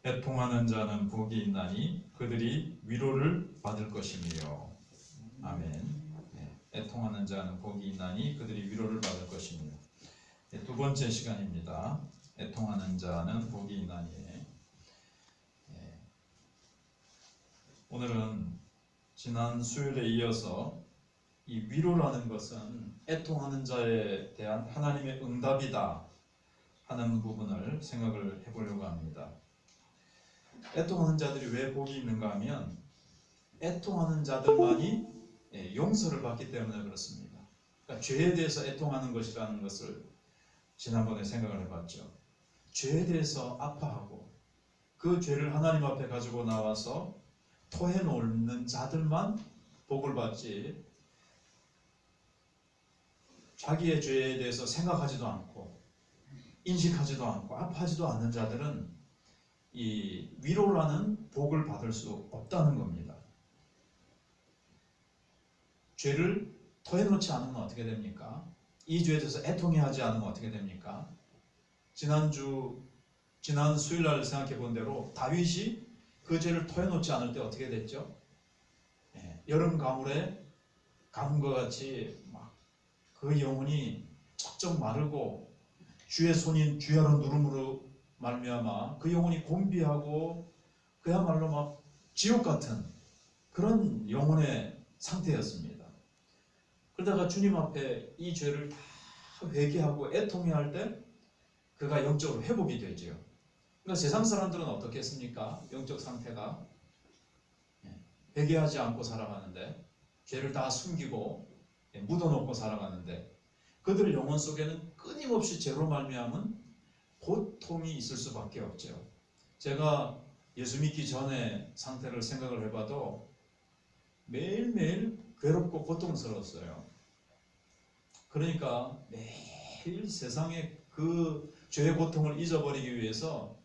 애통하는 자는 복이 있나니 그들이 위로를 받을 것이며. 아멘. 애통하는 자는 복이 있나니 그들이 위로를 받을 것이며. 두 번째 시간입니다. 애통하는 자는 복이 있나니. 오늘은 지난 수요일에 이어서 이 위로라는 것은 애통하는 자에 대한 하나님의 응답이다 하는 부분을 생각을 해보려고 합니다. 애통하는 자들이 왜 복이 있는가 하면 애통하는 자들만이 용서를 받기 때문에 그렇습니다. 그러니까 죄에 대해서 애통하는 것이라는 것을 지난번에 생각을 해봤죠. 죄에 대해서 아파하고 그 죄를 하나님 앞에 가지고 나와서 토해놓는 자들만 복을 받지, 자기의 죄에 대해서 생각하지도 않고 인식하지도 않고 아파하지도 않는 자들은 이 위로라는 복을 받을 수 없다는 겁니다. 죄를 토해놓지 않으면 어떻게 됩니까? 이 죄에 대해서 애통해하지 않으면 어떻게 됩니까? 지난 수요일날 생각해 본 대로 다윗이 그 죄를 토해놓지 않을 때 어떻게 됐죠? 여름 가물에 가뭄과 같이 막 그 영혼이 쩍쩍 마르고 주의 손이 주야로 누름으로 말미암아 그 영혼이 곤비하고 그야말로 막 지옥 같은 그런 영혼의 상태였습니다. 그러다가 주님 앞에 이 죄를 다 회개하고 애통해할 때 그가 영적으로 회복이 되죠. 그러니까 세상 사람들은 어떻게 했습니까? 영적 상태가 회개하지 않고 살아가는데, 죄를 다 숨기고 묻어놓고 살아가는데, 그들 영혼 속에는 끊임없이 죄로 말미암은 고통이 있을 수밖에 없죠. 제가 예수 믿기 전에 상태를 생각을 해봐도 매일매일 괴롭고 고통스러웠어요. 그러니까 매일 세상의 그 죄의 고통을 잊어버리기 위해서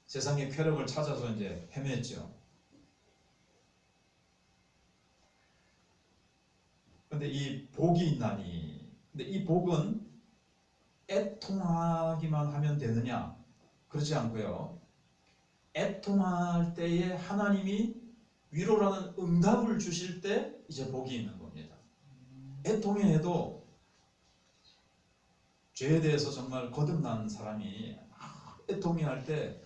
세상의 쾌락을 찾아서 이제 헤맸죠. 근데 이 복이 있나니, 근데 이 복은 애통하기만 하면 되느냐? 그렇지 않고요. 애통할 때에 하나님이 위로라는 응답을 주실 때 이제 복이 있는 겁니다. 애통해도 죄에 대해서 정말 거듭난 사람이 애통해할 때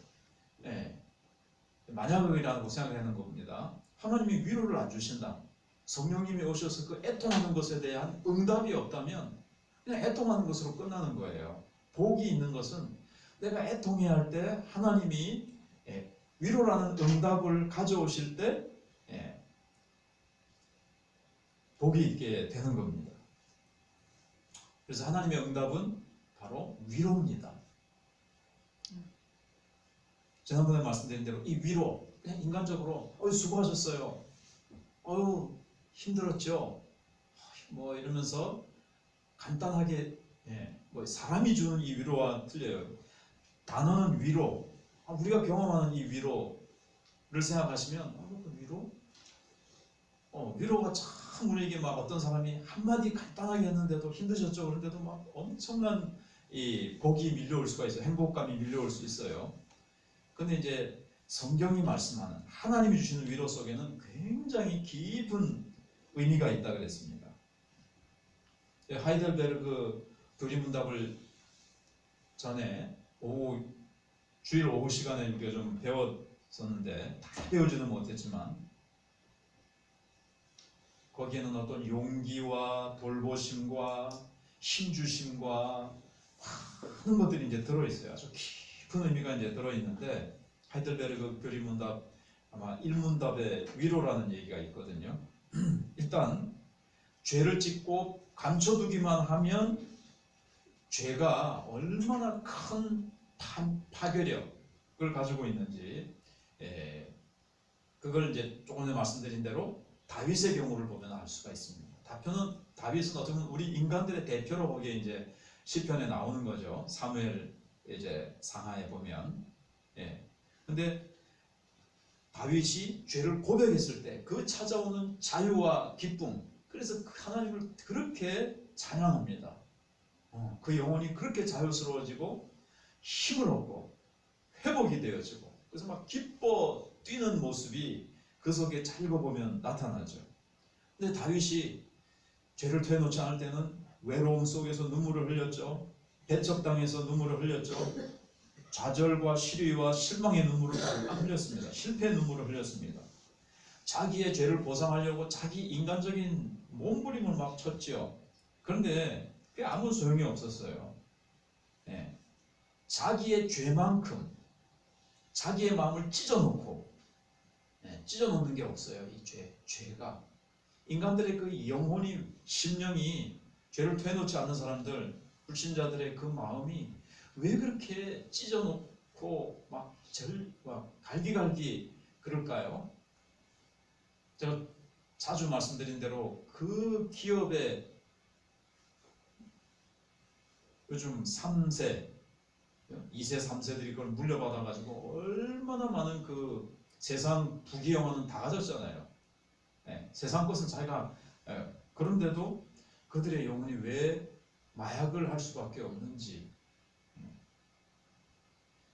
만약이라고 생각하는 겁니다. 하나님이 위로를 안 주신다. 성령님이 오셔서 그 애통하는 것에 대한 응답이 없다면 그냥 애통하는 것으로 끝나는 거예요. 복이 있는 것은 내가 애통해야 할 때 하나님이 위로라는 응답을 가져오실 때 복이 있게 되는 겁니다. 그래서 하나님의 응답은 바로 위로입니다. 지난번에 말씀드린 대로 이 위로, 그냥 인간적으로 수고하셨어요. 힘들었죠. 뭐 이러면서 간단하게 뭐 사람이 주는 이 위로와 틀려요. 단어는 위로. 우리가 경험하는 이 위로를 생각하시면 그 위로? 위로가 참 우리에게 막 어떤 사람이 한마디 간단하게 했는데도 힘드셨죠. 그런데도 막 엄청난 이 복이 밀려올 수가 있어요. 행복감이 밀려올 수 있어요. 근데 이제 성경이 말씀하는 하나님이 주시는 위로 속에는 굉장히 깊은 의미가 있다 그랬습니다. 하이델베르그 교리문답을 전에 주일 오후 시간에 우리가 좀 배웠었는데 다 배우지는 못했지만 거기에는 어떤 용기와 돌보심과 힘주심과 많은 것들이 이제 들어있어요. 아주 깊은 의미가 이제 들어있는데 하이델베르그 교리문답 아마 1문답의 위로라는 얘기가 있거든요. 일단 죄를 짓고 감춰두기만 하면 죄가 얼마나 큰 파괴력을 가지고 있는지 그걸 이제 조금 전에 말씀드린 대로 다윗의 경우를 보면 알 수가 있습니다. 다윗은 어떻게 보면 우리 인간들의 대표로 거기에 이제 시편에 나오는 거죠. 사무엘 이제 상하에 보면. 근데 다윗이 죄를 고백했을 때 그 찾아오는 자유와 기쁨, 그래서 하나님을 그렇게 찬양합니다. 그 영혼이 그렇게 자유스러워지고 힘을 얻고 회복이 되어지고 그래서 막 기뻐 뛰는 모습이 그 속에 잘 읽어보면 나타나죠. 근데 다윗이 죄를 토해놓지 않을 때는 외로움 속에서 눈물을 흘렸죠. 배척당해서 눈물을 흘렸죠. 좌절과 시류와 실망의 눈물을 흘렸습니다. 실패의 눈물을 흘렸습니다. 자기의 죄를 보상하려고 자기 인간적인 몸부림을 막 쳤지요. 그런데 그게 아무 소용이 없었어요. 네. 자기의 죄만큼 자기의 마음을 찢어놓고 찢어놓는 게 없어요. 이 죄가 인간들의 그 영혼이 심령이 죄를 토해놓지 않는 사람들 불신자들의 그 마음이 왜 그렇게 찢어놓고 막 갈기갈기 그럴까요? 제가 자주 말씀드린 대로 그 기업의 요즘 3세, 2세, 3세들이 그걸 물려받아가지고 얼마나 많은 그 세상 부귀영화는 다 가졌잖아요. 세상 것은 자기가 그런데도 그들의 영혼이 왜 마약을 할 수밖에 없는지.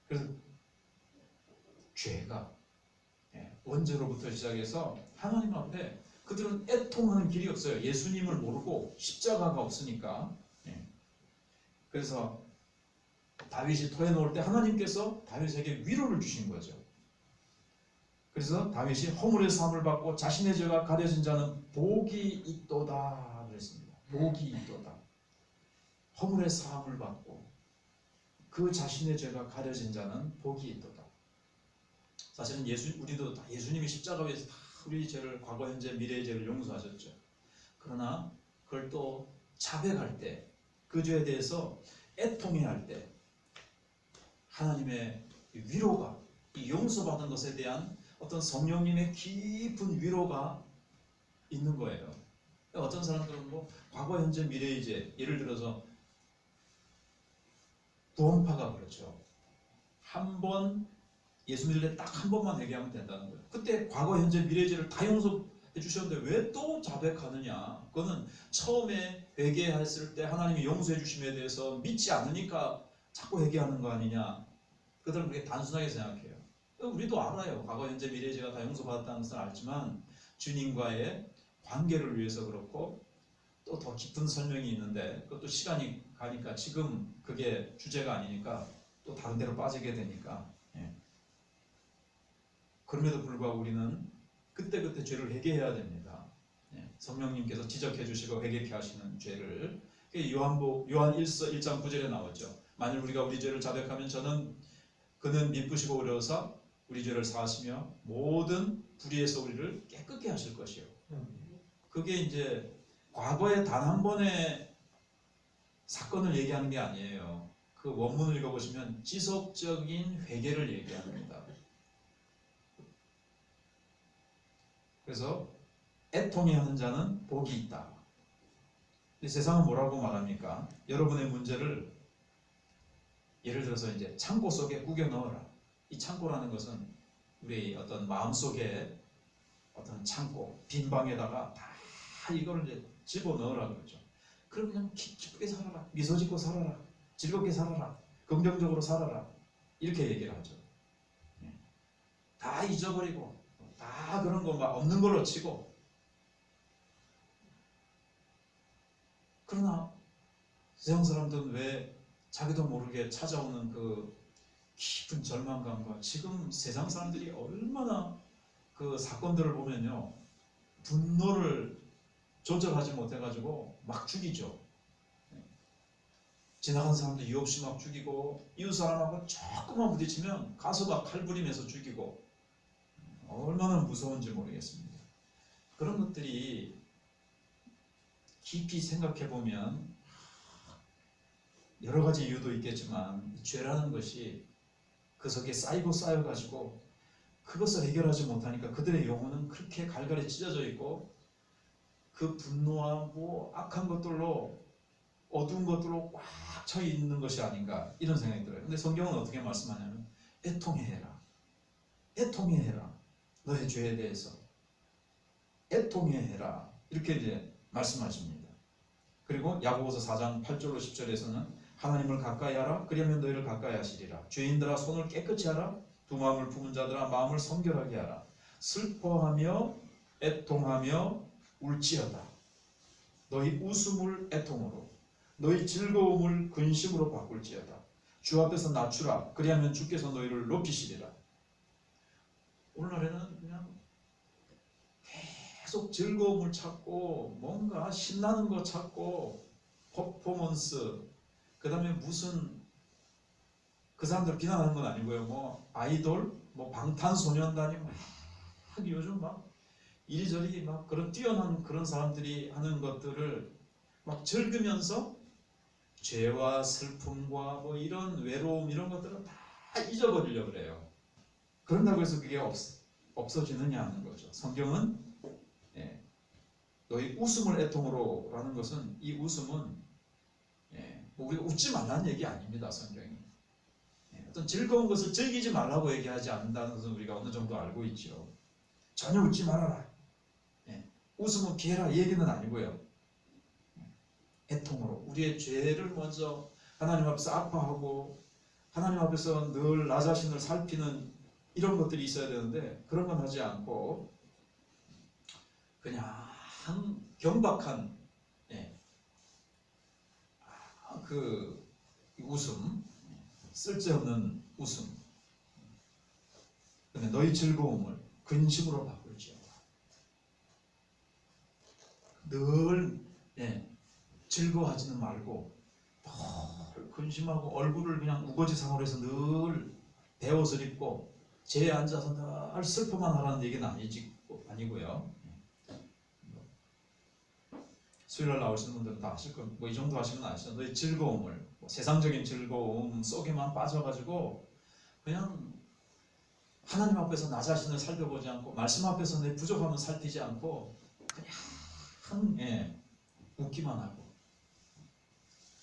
그래서 죄가 원죄로부터 시작해서 하나님 앞에 그들은 애통하는 길이 없어요. 예수님을 모르고 십자가가 없으니까. 그래서 다윗이 토해놓을 때 하나님께서 다윗에게 위로를 주신 거죠. 그래서 다윗이 허물의 사함을 받고 자신의 죄가 가려진 자는 복이 있도다 그랬습니다. 복이 있도다. 허물의 사함을 받고 그 자신의 죄가 가려진 자는 복이 있도다. 사실은 우리도 다 예수님이 십자가 위에서 다 우리 죄를 과거, 현재, 미래의 죄를 용서하셨죠. 그러나 그걸 또 자백할 때, 그 죄에 대해서 애통해야 할 때 하나님의 위로가, 이 용서받은 것에 대한 어떤 성령님의 깊은 위로가 있는 거예요. 어떤 사람들은 뭐 과거, 현재, 미래의 죄, 예를 들어서 구원파가 그렇죠. 한 번 예수 믿을 때 딱 한 번만 회개하면 된다는 거예요. 그때 과거, 현재, 미래의 죄를 다 용서해 주셨는데 왜 또 자백하느냐? 그거는 처음에 회개했을 때 하나님이 용서해 주심에 대해서 믿지 않으니까 자꾸 회개하는 거 아니냐? 그들은 그렇게 단순하게 생각해요. 우리도 알아요. 과거, 현재, 미래의 죄가 다 용서받았다는 것을 알지만 주님과의 관계를 위해서 그렇고 또 더 깊은 설명이 있는데 그것도 시간이 가니까 지금 그게 주제가 아니니까 또 다른 데로 빠지게 되니까 그럼에도 불구하고 우리는 그때그때 죄를 회개해야 됩니다. 성령님께서 지적해 주시고 회개케 하시는 죄를 요한 1서 1장 9절에 나오죠. 만일 우리가 우리 죄를 자백하면 그는 미쁘시고 의로우사 우리 죄를 사하시며 모든 불의에서 우리를 깨끗게 하실 것이요. 그게 이제 과거에 단 한 번의 사건을 얘기하는 게 아니에요. 그 원문을 읽어보시면 지속적인 회개를 얘기합니다. 그래서 애통해 하는 자는 복이 있다. 세상은 뭐라고 말합니까? 여러분의 문제를 예를 들어서 이제 창고 속에 구겨 넣어라. 이 창고라는 것은 우리 어떤 마음속에 어떤 창고, 빈 방에다가 다 이거를 이제 집어 넣으라 그러죠. 그럼 그냥 기쁘게 살아라. 미소 짓고 살아라. 즐겁게 살아라. 긍정적으로 살아라. 이렇게 얘기를 하죠. 다 잊어버리고 다 그런 거 막 없는 걸로 치고. 그러나 세상 사람들은 왜 자기도 모르게 찾아오는 그 깊은 절망감과 지금 세상 사람들이 얼마나 그 사건들을 보면요 분노를 조절하지 못해가지고 막 죽이죠. 지나간 사람도 이유 없이 막 죽이고 이웃 사람하고 조금만 부딪히면 가서 막 칼 부리면서 죽이고 얼마나 무서운지 모르겠습니다. 그런 것들이 깊이 생각해보면 여러 가지 이유도 있겠지만 죄라는 것이 그 속에 쌓여가지고 그것을 해결하지 못하니까 그들의 영혼은 그렇게 갈갈이 찢어져 있고 그 분노와 뭐 악한 것들로 어두운 것들로 꽉 차 있는 것이 아닌가 이런 생각이 들어요. 근데 성경은 어떻게 말씀하냐면 애통해해라. 애통해해라. 너의 죄에 대해서 애통해해라. 이렇게 이제 말씀하십니다. 그리고 야고보서 4장 8절로 10절에서는 하나님을 가까이 하라. 그리하면 너희를 가까이 하시리라. 죄인들아 손을 깨끗이 하라. 두 마음을 품은 자들아 마음을 성결하게 하라. 슬퍼하며 애통하며 울지어다. 너희 웃음을 애통으로 너희 즐거움을 근심으로 바꿀지어다. 주 앞에서 낮추라. 그리하면 주께서 너희를 높이시리라. 오늘날에는 그냥 계속 즐거움을 찾고 뭔가 신나는 거 찾고 퍼포먼스, 그 다음에 무슨 그 사람들 비난하는 건 아니고요. 뭐 아이돌, 뭐 방탄소년단이 막 요즘 막 이리저리 막 그런 뛰어난 그런 사람들이 하는 것들을 막 즐기면서 죄와 슬픔과 뭐 이런 외로움 이런 것들은 다 잊어버리려고 그래요. 그런다고 해서 그게 없어지느냐 하는 거죠. 성경은 너희 웃음을 애통으로 라는 것은 이 웃음은 뭐 우리가 웃지 말라는 얘기 아닙니다. 성경이 어떤 즐거운 것을 즐기지 말라고 얘기하지 않는다는 것은 우리가 어느 정도 알고 있죠. 전혀 웃지 말아라. 웃음은 피해라 이 얘기는 아니고요. 애통으로 우리의 죄를 먼저 하나님 앞에서 아파하고 하나님 앞에서 늘 나 자신을 살피는 이런 것들이 있어야 되는데 그런 건 하지 않고 그냥 경박한 그 웃음, 쓸데없는 웃음. 근데 너희 즐거움을 근심으로 바꿀지어다. 늘 즐거워하지는 말고 늘 근심하고 얼굴을 그냥 우거지상으로 해서 늘 배옷을 입고 제에 앉아서 늘 슬퍼만 하라는 얘기는 아니고요. 수요일날 나오시는 분들은 다 아실 거예요. 뭐 이 정도 하시면 아시죠. 너희 즐거움을 뭐 세상적인 즐거움 속에만 빠져가지고 그냥 하나님 앞에서 나 자신을 살펴보지 않고 말씀 앞에서 내 부족함을 살피지 않고 그냥 웃기만 하고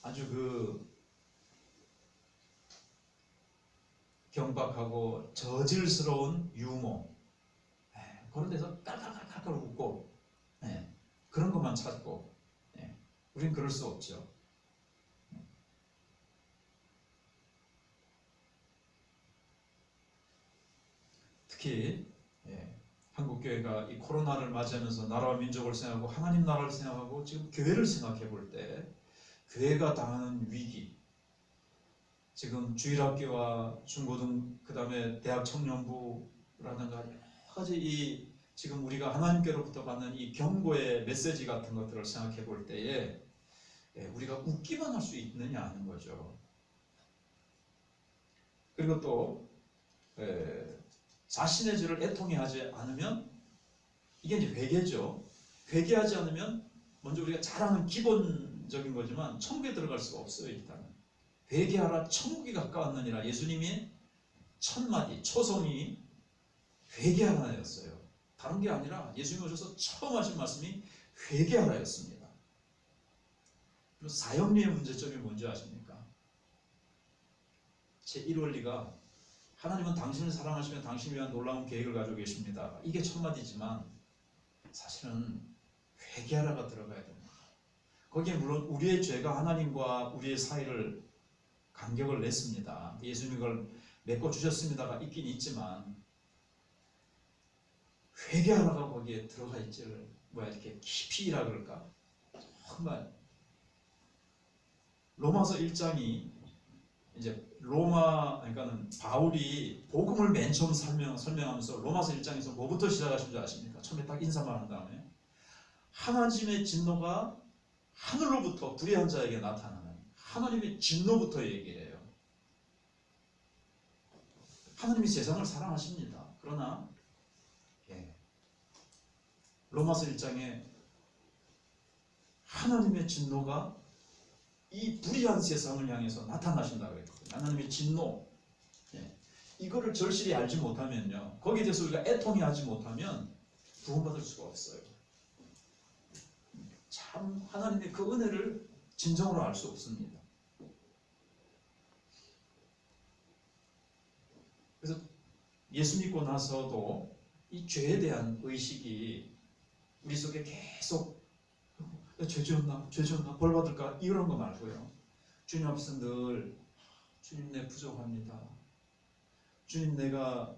아주 그 경박하고 저질스러운 유머 그런 데서 깔깔깔깔 웃고 그런 것만 찾고 우린 그럴 수 없죠. 특히 한국교회가 이 코로나를 맞이하면서 나라와 민족을 생각하고 하나님 나라를 생각하고 지금 교회를 생각해 볼 때 교회가 당하는 위기, 지금 주일학교와 중고등 그 다음에 대학 청년부라든가 여러 가지 이 지금 우리가 하나님께로부터 받는 이 경고의 메시지 같은 것들을 생각해 볼 때에 우리가 웃기만 할 수 있느냐 하는 거죠. 그리고 또 자신의 죄를 애통해 하지 않으면 이게 이제 회개죠. 회개하지 않으면 먼저 우리가 잘 아는 기본적인 거지만 천국에 들어갈 수가 없어요. 일단은 회개하라 천국이 가까웠느니라. 예수님이 첫 마디 초성이 회개하라였어요. 다른 게 아니라 예수님이 오셔서 처음 하신 말씀이 회개하라였습니다. 그리고 사형리의 문제점이 뭔지 아십니까? 제1원리가 하나님은 당신을 사랑하시면 당신을 위한 놀라운 계획을 가지고 계십니다. 이게 첫 마디지만 사실은 회개하라가 들어가야 됩니다. 거기에 물론 우리의 죄가 하나님과 우리의 사이를 간격을 냈습니다. 예수님이 그걸 메꿔주셨습니다가 있긴 있지만 회개하라가 거기에 들어가 있지를 이렇게 깊이라 그럴까? 정말 로마서 1장이 이제 그러니까는 바울이 복음을 맨 처음 설명하면서 로마서 1장에서 뭐부터 시작하신 줄 아십니까? 처음에 딱 인사만 한 다음에 하나님의 진노가 하늘로부터 불의한 자에게 나타나는 하나님의 진노부터 얘기를 해요. 하나님이 세상을 사랑하십니다. 그러나 로마서 1장에 하나님의 진노가 이 불의한 세상을 향해서 나타나신다고 했거든요. 하나님의 진노. 이거를 절실히 알지 못하면요. 거기에 대해서 우리가 애통해 하지 못하면 구원받을 수가 없어요. 참 하나님의 그 은혜를 진정으로 알 수 없습니다. 그래서 예수 믿고 나서도 이 죄에 대한 의식이 우리 속에 계속 죄 지었나 벌 받을까 이런 거 말고요. 주님 앞에서 늘 주님 내 부족합니다. 주님, 내가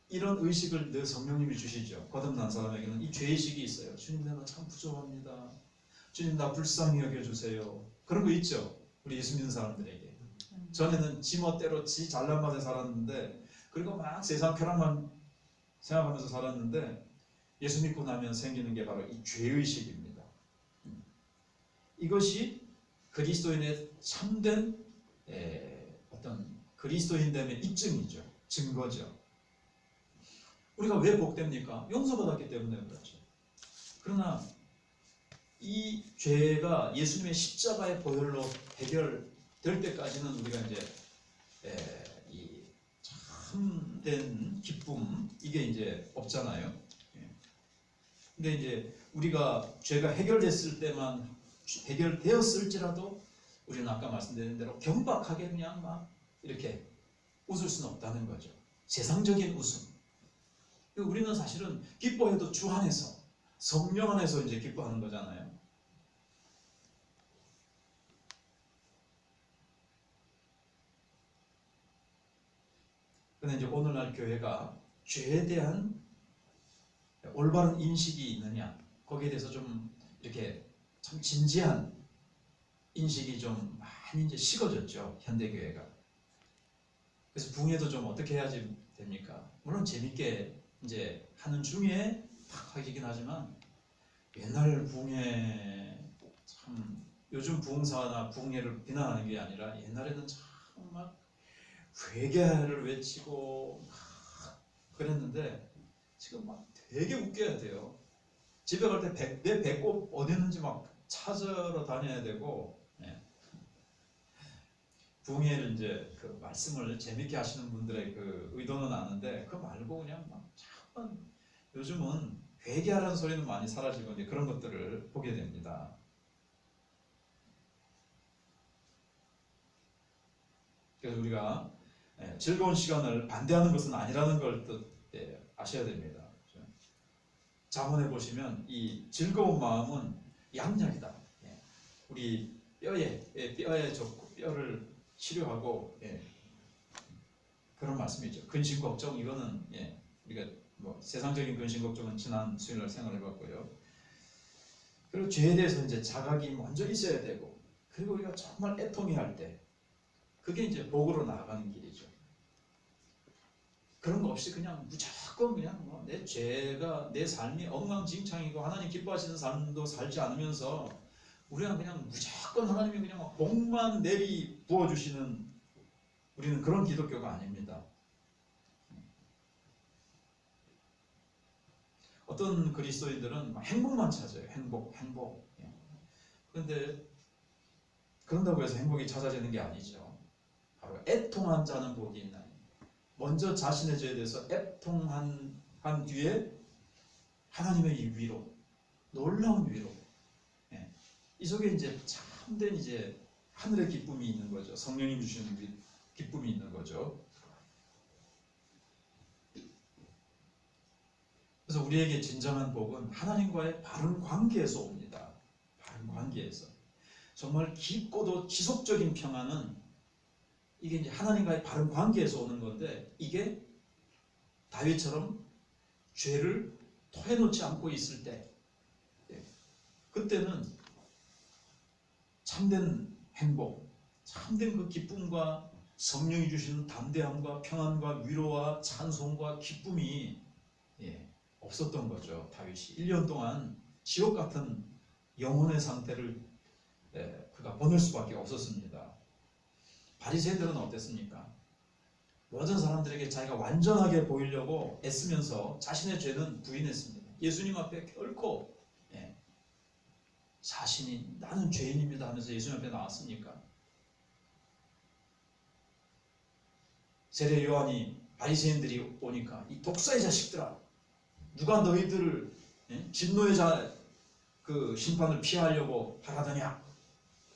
이런 의식을 늘 성령님이 주시죠. 거듭난 사람에게는 이 죄의식이 있어요. 주님, 내가 참 부족합니다. 주님, 나 불쌍히 여겨주세요. 그런 거 있죠, 우리 예수 믿는 사람들에게. 전에는 지멋대로 지 잘난 맛에 살았는데, 그리고 막 세상 쾌락만 생각하면서 살았는데, 예수 믿고 나면 생기는 게 바로 이 죄의식입니다. 이것이 그리스도인의 참된 어떤 그리스도인됨의 입증이죠. 증거죠. 우리가 왜 복됩니까? 용서받았기 때문에 그렇죠. 그러나 이 죄가 예수님의 십자가의 보혈로 해결될 때까지는 우리가 이제 이 참된 기쁨, 이게 이제 없잖아요. 근데 이제 우리가 죄가 해결됐을 때만, 해결되었을지라도 우리는 아까 말씀드린 대로 경박하게 그냥 막 이렇게 웃을 수는 없다는 거죠. 세상적인 웃음. 우리는 사실은 기뻐해도 주 안에서, 성령 안에서 이제 기뻐하는 거잖아요. 근데 이제 오늘날 교회가 죄에 대한 올바른 인식이 있느냐, 거기에 대해서 좀 이렇게 참 진지한 인식이 좀 많이 이제 식어졌죠, 현대 교회가. 그래서 부흥회도 좀 어떻게 해야지 됩니까? 물론 재밌게 이제 하는 중에 팍 하긴 하지만, 옛날 부흥회 참, 요즘 부흥사나 부흥회를 비난하는 게 아니라 옛날에는 참 막 회개를 외치고 막 그랬는데, 지금 막 되게 웃겨야 돼요. 집에 갈 때 내 배꼽 어디 있는지 막 찾으러 다녀야 되고. 부흥회를 이제 그 말씀을 재밌게 하시는 분들의 그 의도는 아는데, 그거 말고 그냥 막 참, 요즘은 회개하라는 소리는 많이 사라지고 이제 그런 것들을 보게 됩니다. 그래서 우리가 즐거운 시간을 반대하는 것은 아니라는 걸 또 아셔야 됩니다. 자문해 보시면 이 즐거운 마음은 양약이다. 우리 뼈에 좋고 뼈를 치료하고, 그런 말씀이죠. 근심 걱정, 이거는 우리가 뭐 세상적인 근심 걱정은 지난 수요일날 생각해봤고요. 그리고 죄에 대해서 이제 자각이 먼저 있어야 되고, 그리고 우리가 정말 애통해 할 때, 그게 이제 복으로 나아가는 길이죠. 그런 거 없이 그냥 무조건 그냥 뭐 내 죄가, 내 삶이 엉망진창이고 하나님 기뻐하시는 삶도 살지 않으면서 우리가 그냥 무조건 하나님이 그냥 복만 내리 부어주시는, 우리는 그런 기독교가 아닙니다. 어떤 그리스도인들은 행복만 찾아요. 행복. 그런데 그런다고 해서 행복이 찾아지는 게 아니죠. 바로 애통한 자는 복이 있나니. 먼저 자신의 죄에 대해서 애통한 뒤에 하나님의 이 위로, 놀라운 위로, 이 속에 이제 참된 이제 하늘의 기쁨이 있는 거죠. 성령님 주시는 기쁨이 있는 거죠. 그래서 우리에게 진정한 복은 하나님과의 바른 관계에서 옵니다. 바른 관계에서. 정말 깊고도 지속적인 평안은 이게 이제 하나님과의 바른 관계에서 오는 건데, 이게 다윗처럼 죄를 토해놓지 않고 있을 때, 그때는 참된 행복, 참된 그 기쁨과 성령이 주시는 담대함과 평안과 위로와 찬송과 기쁨이 없었던 거죠. 다윗이 1년 동안 지옥 같은 영혼의 상태를 그가 보낼 수밖에 없었습니다. 바리새인들은 어땠습니까? 모든 사람들에게 자기가 완전하게 보이려고 애쓰면서 자신의 죄는 부인했습니다. 예수님 앞에 결코 자신이 나는 죄인입니다 하면서 예수님 앞에 나왔습니까? 세례 요한이 바리새인들이 오니까 이 독사의 자식들아, 누가 너희들을 진노의 그 심판을 피하려고 바라더냐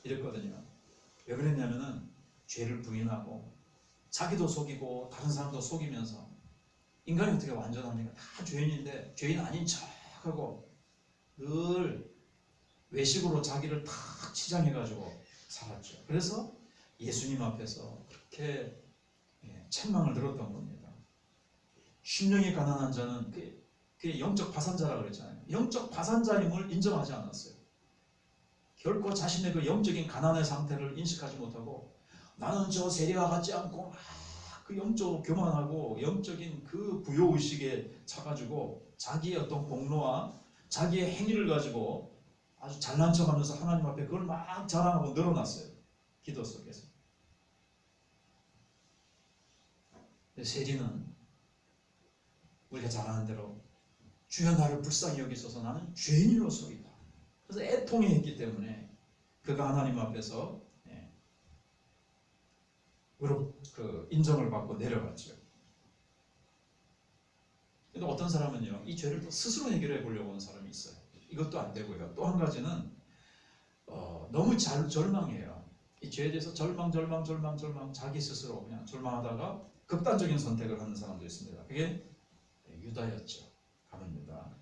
이랬거든요. 왜 그랬냐면은 죄를 부인하고 자기도 속이고 다른 사람도 속이면서, 인간이 어떻게 완전합니까? 다 죄인인데 죄인 아닌 척하고 늘 외식으로 자기를 탁 치장해가지고 살았죠. 그래서 예수님 앞에서 그렇게 책망을 들었던 겁니다. 심령이 가난한 자는 그게 영적 파산자라고 그랬잖아요. 영적 파산자임을 인정하지 않았어요. 결코 자신의 그 영적인 가난의 상태를 인식하지 못하고 나는 저 세리와 같지 않고 그 영적으로 교만하고 영적인 그 부요의식에 차가지고 자기의 어떤 공로와 자기의 행위를 가지고 아주 잘난 척하면서 하나님 앞에 그걸 막 자랑하고 늘어났어요. 기도 속에서. 세리는 우리가 잘 아는 대로 주여 나를 불쌍히 여기소서 나는 죄인으로서이다. 그래서 애통해 했기 때문에 그가 하나님 앞에서 인정을 받고 내려갔죠. 근데 어떤 사람은요, 이 죄를 또 스스로 해결해 보려고 하는 사람이 있어요. 이것도 안 되고요. 또 한 가지는 너무 절망해요. 이 죄에 대해서 절망 자기 스스로 그냥 절망하다가 극단적인 선택을 하는 사람도 있습니다. 그게 유다였죠. 가문 유다.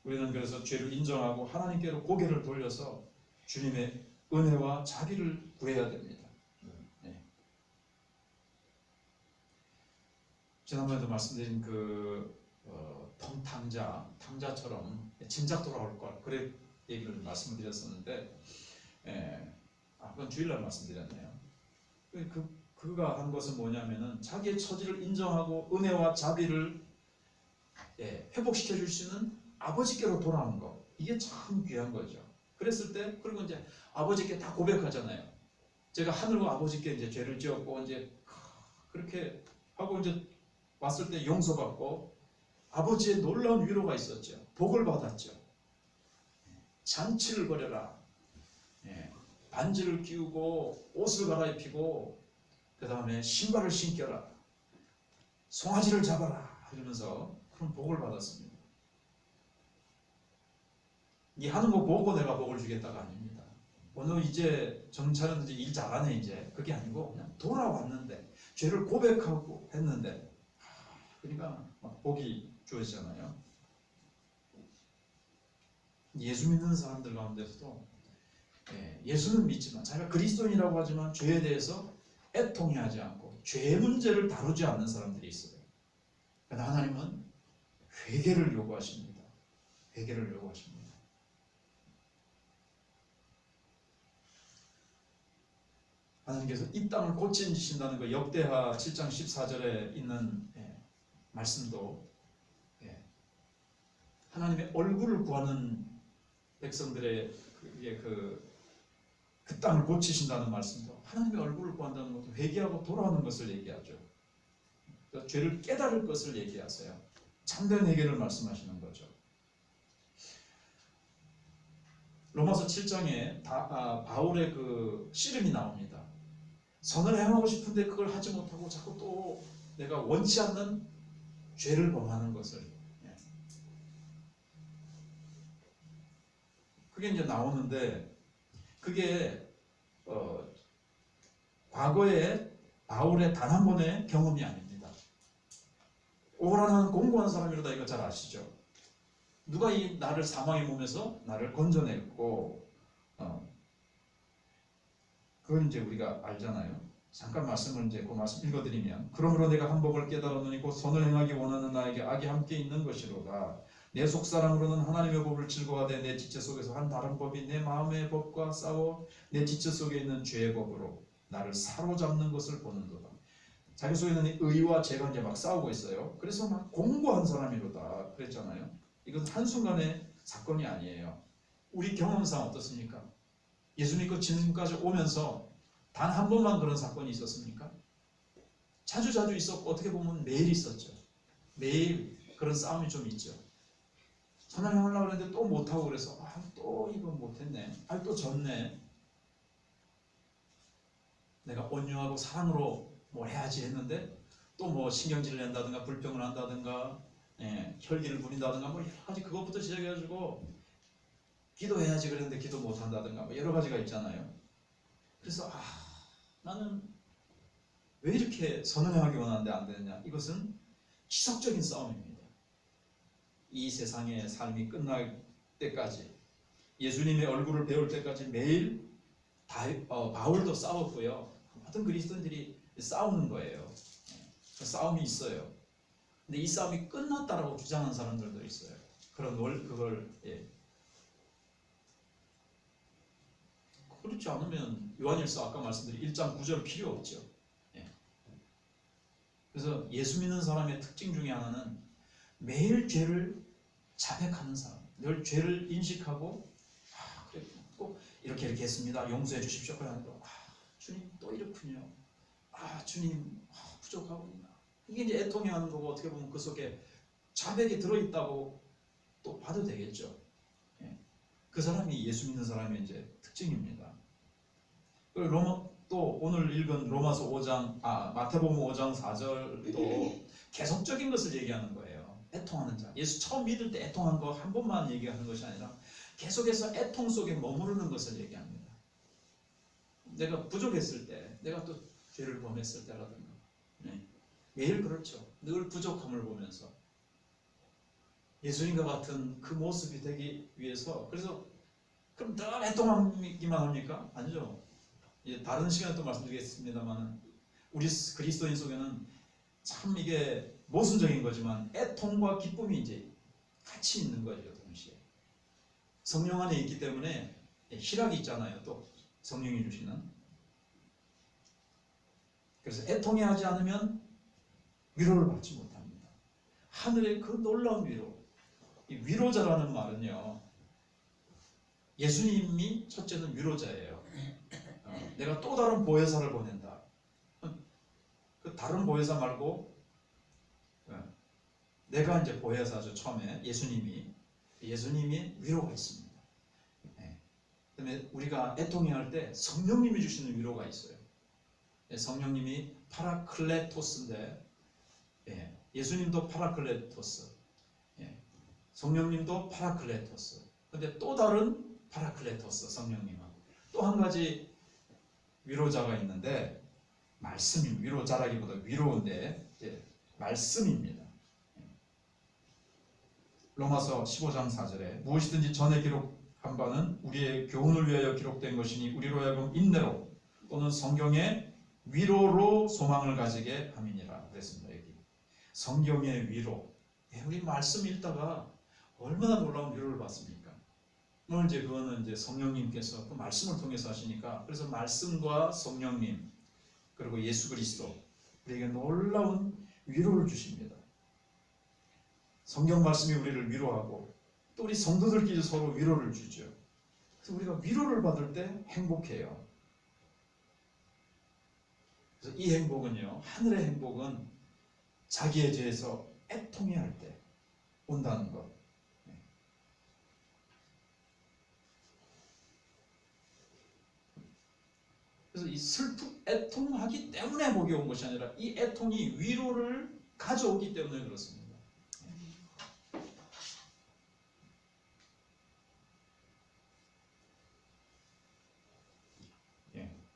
우리는 그래서 죄를 인정하고 하나님께로 고개를 돌려서 주님의 은혜와 자비를 구해야 됩니다. 지난번에도 말씀드린 탕자처럼 진작 돌아올 걸 그래 얘기를 말씀을 드렸었는데, 그건 주일날 말씀드렸네요. 그가 한 것은 뭐냐면은 자기의 처지를 인정하고 은혜와 자비를 회복시켜 줄 수 있는 아버지께로 돌아온 거, 이게 참 귀한 거죠. 그랬을 때 그리고 이제 아버지께 다 고백하잖아요. 제가 하늘과 아버지께 이제 죄를 지었고 이제 그렇게 하고 이제 왔을 때 용서받고 아버지의 놀라운 위로가 있었죠. 복을 받았죠. 잔치를 벌여라. 반지를 끼우고 옷을 갈아입히고 그 다음에 신발을 신겨라. 송아지를 잡아라. 이러면서 그런 복을 받았습니다. 이 하는 거 보고 내가 복을 주겠다가 아닙니다. 오늘 이제 정찬은 이제 일 잘하네 이제 그게 아니고 그냥 돌아왔는데 죄를 고백하고 했는데 그러니까 막 복이 주어지잖아요. 예수 믿는 사람들 가운데서도 예수는 믿지만 자기가 그리스도인이라고 하지만 죄에 대해서 애통해하지 않고 죄 문제를 다루지 않는 사람들이 있어요. 그러나 하나님은 회개를 요구하십니다. 회개를 요구하십니다. 하나님께서 이 땅을 고치신다는 거 역대하 7장 14절에 있는 말씀도 하나님의 얼굴을 구하는 백성들의 그 땅을 고치신다는 말씀도 하나님의 얼굴을 구한다는 것도 회개하고 돌아오는 것을 얘기하죠. 그러니까 죄를 깨달을 것을 얘기하세요. 참된 회개를 말씀하시는 거죠. 로마서 7장에 바울의 그 씨름이 나옵니다. 선을 행하고 싶은데 그걸 하지 못하고 자꾸 또 내가 원치 않는 죄를 범하는 것을, 그게 이제 나오는데 그게 과거에 바울의 단 한 번의 경험이 아닙니다. 오라는 공부한 사람이로다 이거 잘 아시죠? 누가 이 나를 사망의 몸에서 나를 건져냈고 그걸 이제 우리가 알잖아요. 잠깐 말씀을 이제 그 말씀 읽어드리면, 그러므로 내가 한 법을 깨달았노니 곧 선을 행하기 원하는 나에게 악이 함께 있는 것이로다. 내 속사람으로는 하나님의 법을 즐거워하되 내 지체 속에서 한 다른 법이 내 마음의 법과 싸워 내 지체 속에 있는 죄의 법으로 나를 사로잡는 것을 보는도다. 자기 속에 있는 의와 죄가 이제 막 싸우고 있어요. 그래서 막 공고한 사람이로다 그랬잖아요. 이건 한순간의 사건이 아니에요. 우리 경험상 어떻습니까? 예수 믿고 지금까지 오면서 단 한 번만 그런 사건이 있었습니까? 자주 있었고 어떻게 보면 매일 있었죠. 매일 그런 싸움이 좀 있죠. 선을 행하려고 그랬는데 또 못하고 그래서 또 이건 못했네. 또 졌네. 내가 온유하고 사랑으로 뭘 해야지 했는데 또 뭐 신경질을 낸다든가 불평을 한다든가 혈기를 부린다든가 뭐 여러 가지 그것부터 시작해가지고 기도해야지 그랬는데 기도 못한다든가 뭐 여러 가지가 있잖아요. 그래서 나는 왜 이렇게 선을 행하기 원하는데 안 되느냐. 이것은 지속적인 싸움입니다. 이 세상의 삶이 끝날 때까지, 예수님의 얼굴을 배울 때까지 매일 바울도 싸웠고요. 모든 그리스도인들이 싸우는 거예요. 그 싸움이 있어요. 근데 이 싸움이 끝났다라고 주장하는 사람들도 있어요. 그걸 그렇지 않으면 요한일서 아까 말씀드린 1장 9절 필요 없죠. 그래서 예수 믿는 사람의 특징 중에 하나는 매일 죄를 자백하는 사람, 늘 죄를 인식하고 그래, 꼭 이렇게 했습니다. 용서해 주십시오. 그러고 주님 또 이렇군요. 주님 부족하군요. 이게 이제 애통해 하는 거고 어떻게 보면 그 속에 자백이 들어있다고 또 봐도 되겠죠. 그 사람이 예수 믿는 사람의 이제 특징입니다. 또 오늘 읽은 로마서 5장, 마태복음 5장 4절도 계속적인 것을 얘기하는 거예요. 애통하는 자. 예수 처음 믿을 때 애통한 거 한 번만 얘기하는 것이 아니라 계속해서 애통 속에 머무르는 것을 얘기합니다. 내가 부족했을 때, 내가 또 죄를 범했을 때라든가, 매일 그렇죠. 늘 부족함을 보면서 예수님과 같은 그 모습이 되기 위해서. 그래서 그럼 늘 애통하기만 합니까? 아니죠. 다른 시간에 또 말씀드리겠습니다만 우리 그리스도인 속에는 참 이게 모순적인 거지만 애통과 기쁨이 이제 같이 있는 거죠. 동시에 성령 안에 있기 때문에 희락이 있잖아요. 또 성령이 주시는. 그래서 애통해 하지 않으면 위로를 받지 못합니다. 하늘의 그 놀라운 위로. 이 위로자라는 말은요, 예수님이 첫째는 위로자예요. 내가 또 다른 보혜사를 보낸다. 그 다른 보혜사 말고 내가 이제 보혜사죠. 처음에 예수님이 위로가 있습니다. 그다음에 우리가 애통해 할 때 성령님이 주시는 위로가 있어요. 성령님이 파라클레토스인데, 예수님도 파라클레토스, 성령님도 파라클레토스. 근데 또 다른 파라클레토스, 성령님은 또 한 가지 위로자가 있는데, 말씀이 위로자라기보다 위로인데 말씀입니다. 로마서 15장 4절에 무엇이든지 전에 기록한 바는 우리의 교훈을 위하여 기록된 것이니 우리로 하여금 인내로 또는 성경의 위로로 소망을 가지게 함이니라 그랬습니다. 여기 성경의 위로. 우리 말씀 읽다가 얼마나 놀라운 위로를 받습니까? 오늘 이제 그거는 이제 성령님께서 그 말씀을 통해서 하시니까, 그래서 말씀과 성령님 그리고 예수 그리스도 우리에게 놀라운 위로를 주십니다. 성경 말씀이 우리를 위로하고 또 우리 성도들끼리 서로 위로를 주죠. 그래서 우리가 위로를 받을 때 행복해요. 그래서 이 행복은요, 하늘의 행복은 자기에 대해서 애통해 할 때 온다는 것. 그래서 이 애통하기 때문에 복이 온 것이 아니라 이 애통이 위로를 가져오기 때문에 그렇습니다.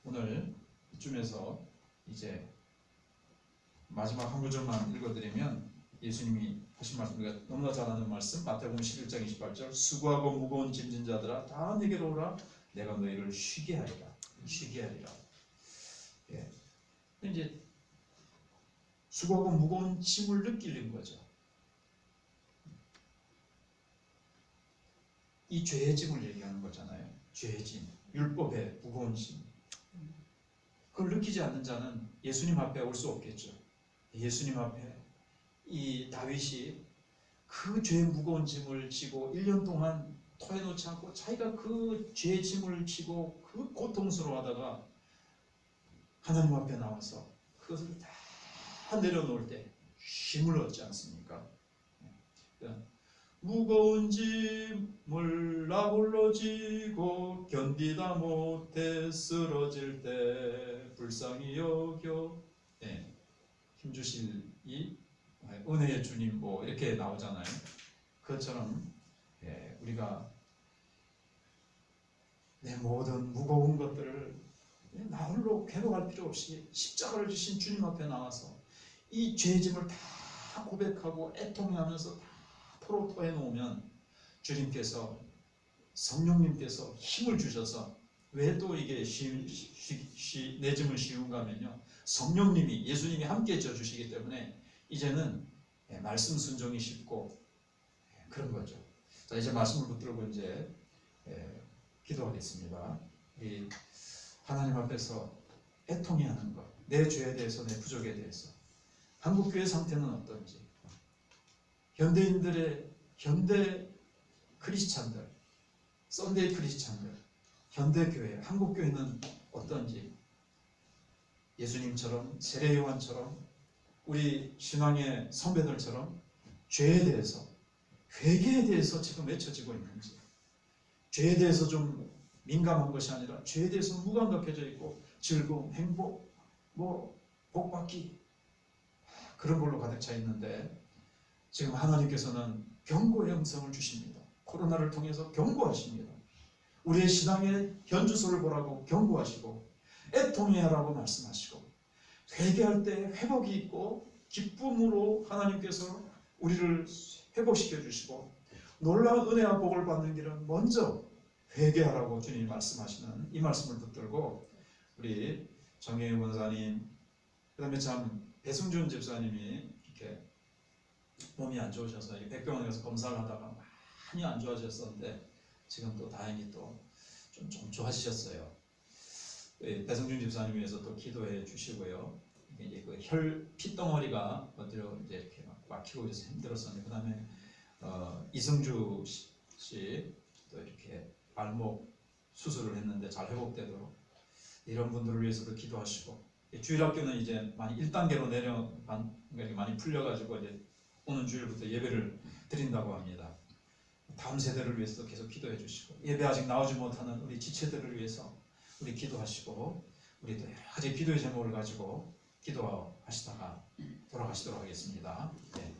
오늘 이쯤에서 이제 마지막 한 구절만 읽어드리면, 예수님이 하신 말씀, 우리가 너무나 잘 아는 말씀, 마태복음 11장 28절, 수고하고 무거운 짐진 자들아 다 내게로 오라, 내가 너희를 쉬게 하리라. 쉬게 하리라. 이제 수고하고 무거운 짐을 느끼는 거죠. 이 죄의 짐을 얘기하는 거잖아요. 죄의 짐, 율법의 무거운 짐. 그걸 느끼지 않는 자는 예수님 앞에 올 수 없겠죠. 예수님 앞에 이 다윗이 그 죄의 무거운 짐을 지고 1년 동안 토해놓지 않고 자기가 그 죄의 짐을 지고 그 고통스러워하다가 하나님 앞에 나와서 그것을 다 내려놓을 때 힘을 얻지 않습니까? 무거운 짐을 나 홀로 지고 견디다 못해 쓰러질 때 불쌍히 여겨, 힘주실 이 은혜의 주님, 뭐 이렇게 나오잖아요. 그것처럼 우리가 내 모든 무거운 것들을 나 홀로 괴로워할 필요 없이 십자가를 지신 주님 앞에 나와서 이 죄짐을 다 고백하고 애통해하면서 다 토로토해 놓으면 주님께서, 성령님께서 힘을 주셔서 왜 또 이게 내짐은 쉬운가 하면요, 성령님이 예수님이 함께 져주시기 때문에 이제는 말씀 순종이 쉽고 그런 거죠. 자, 이제 말씀을 붙들고 이제 기도하겠습니다. 이 하나님 앞에서 애통해 하는 것, 내 죄에 대해서, 내 부족에 대해서, 한국교회 상태는 어떤지, 현대 크리스찬들, 썬데이 크리스찬들, 현대교회, 한국교회는 어떤지, 예수님처럼, 세례 요한처럼, 우리 신앙의 선배들처럼 죄에 대해서, 회개에 대해서 지금 외쳐지고 있는지, 죄에 대해서 좀 민감한 것이 아니라 죄에 대해서 무감각해져 있고 즐거움, 행복, 복받기 그런 걸로 가득 차 있는데, 지금 하나님께서는 경고의 음성을 주십니다. 코로나를 통해서 경고하십니다. 우리의 신앙의 현주소를 보라고 경고하시고 애통해야 하라고 말씀하시고, 회개할 때 회복이 있고 기쁨으로 하나님께서 우리를 회복시켜 주시고, 놀라운 은혜와 복을 받는 길은 먼저 회개하라고 주님이 말씀하시는 이 말씀을 붙들고, 우리 정혜윤 원사님, 그 다음에 참 배승준 집사님이 이렇게 몸이 안 좋으셔서 백병원에 가서 검사를 하다가 많이 안 좋아졌었는데 지금 또 다행히 또 좀 좋아지셨어요. 배승준 집사님 위해서 또 기도해 주시고요. 이제 그 혈 핏덩어리가 어디로 이제 이렇게 막히고 있어서 힘들었었는데, 그 다음에 이승주 씨 또 이렇게 발목 수술을 했는데 잘 회복되도록 이런 분들을 위해서도 기도하시고, 주일학교는 이제 많이 1단계로 많이 풀려가지고 이제 오는 주일부터 예배를 드린다고 합니다. 다음 세대를 위해서도 계속 기도해 주시고, 예배 아직 나오지 못하는 우리 지체들을 위해서 우리 기도하시고, 우리 또 여러 가지 기도의 제목을 가지고 기도하시다가 돌아가시도록 하겠습니다. 네.